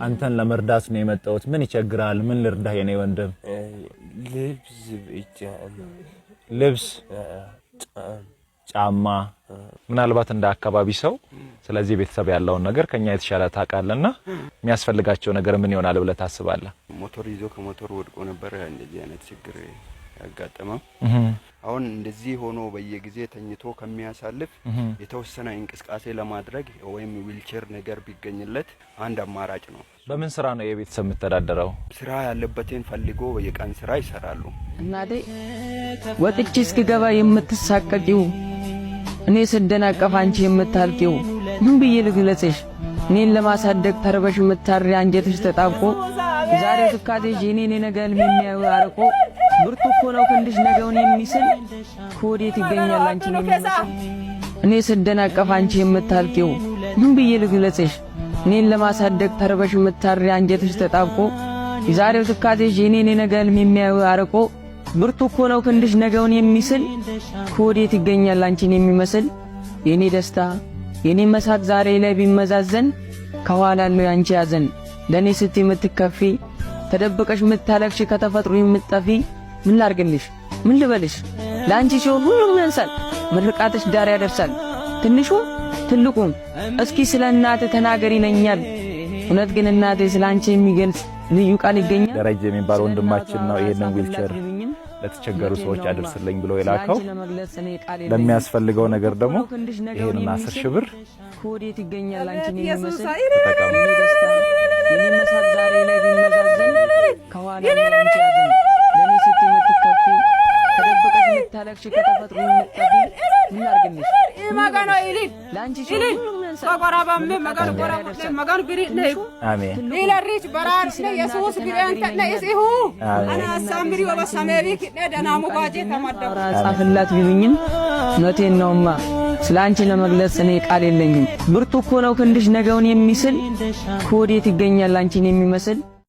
አንተን ለመርዳት ነው የመጣሁት። ምን ይቸግራል? ምን ልርዳህ የኔ ወንድም? ልብስ ብቻ ነው። ልብስ፣ ጫማ። ምናልባት እንደ አካባቢ ሰው ስለዚህ ቤተሰብ ያለውን ነገር ከኛ የተሻለ ታውቃለና የሚያስፈልጋቸው ነገር ምን ይሆናል ብለህ ታስባለህ? ሞተር ይዞ ከሞተር ወድቆ ነበር እንደዚህ አይነት ችግር ያጋጠመው። አሁን እንደዚህ ሆኖ በየጊዜ ተኝቶ ከሚያሳልፍ የተወሰነ እንቅስቃሴ ለማድረግ ወይም ዊልቸር ነገር ቢገኝለት አንድ አማራጭ ነው። በምን ስራ ነው የቤተሰብ የምተዳደረው? ስራ ያለበትን ፈልጎ በየቀን ስራ ይሰራሉ። እናቴ ወጥቼ እስክገባ የምትሳቀቂው እኔ ስደናቀፍ አንቺ የምታልቂው ምን ብዬ ልግለጽሽ? እኔን ለማሳደግ ተርበሽ የምታሪ አንጀትሽ ተጣብቆ ዛሬ ትካቴሽ የኔን ነገ ህልም የሚያዩ አርቆ ብርቱ እኮ ነው ክንድሽ ነገውን የሚስል ከወዴት ይገኛል አንቺን የሚመስል? እኔ ስደናቀፍ አንቺ የምታልቂው ምን ብዬ ልግለጽሽ? እኔን ለማሳደግ ተርበሽ የምታሪ አንጀትሽ ተጣብቆ ዛሬው ትካቴሽ የኔን ነገ ህልም የሚያዩ አርቆ ብርቱ እኮ ነው ክንድሽ ነገውን የሚስል ከወዴት ይገኛል አንቺን የሚመስል? የኔ ደስታ የኔ መሳቅ ዛሬ ላይ ቢመዛዘን ከኋላ ያለው አንቺ ያዘን ለኔ ስትይ የምትከፊ ተደብቀሽ የምታለቅሽ ከተፈጥሮ የምትጠፊ ምን ላርግልሽ ምን ልበልሽ? ላንቺ ሲሆን ሁሉም ያንሳል ምርቃትሽ ዳር ያደርሳል ትንሹ ትልቁም። እስኪ ስለ እናቴ ተናገሪ ነኛል እውነት ግን እናቴ ስላንቺ የሚገልጽ ልዩ ቃል ይገኛል? ደረጀ የሚባል ወንድማችን ነው ይሄንን ዊልቸር ለተቸገሩ ሰዎች አድርስልኝ ብሎ የላከው። ለሚያስፈልገው ነገር ደግሞ ይሄንን 10,000 ብር ከወዴት ይገኛል አንቺን የሚመስል? የኔ መሳቅ ዛሬ ላይ ቢመዛዘን ከኋላ አንቺ ያዘን ለኔ ስትይ የምትከፊ ተደብቀሽ የምታለቅሽ ከተፈጥሮ የምትጠፊ ምን ላርግልሽ ማጋኖ ኢሊን ላንቺ ሲሆን ሁሉም ያንሳል ቆራባም ማጋኖ ቢሪ ነይ አሜን ኢላሪች በራር ኢየሱስ ቢሪያን ተነይሲሁ አና ሳምሪ ወበሰሜቢ ደናሙ ባጄ ተመደቡ ጻፍላት ቢሉኝም እውነቴን ነውማ ስላንቺ ለመግለጽ እኔ ቃል የለኝም። ብርቱ እኮ ነው ክንድሽ ነገውን የሚስል ከወዴት ይገኛል አንቺን የሚመስል?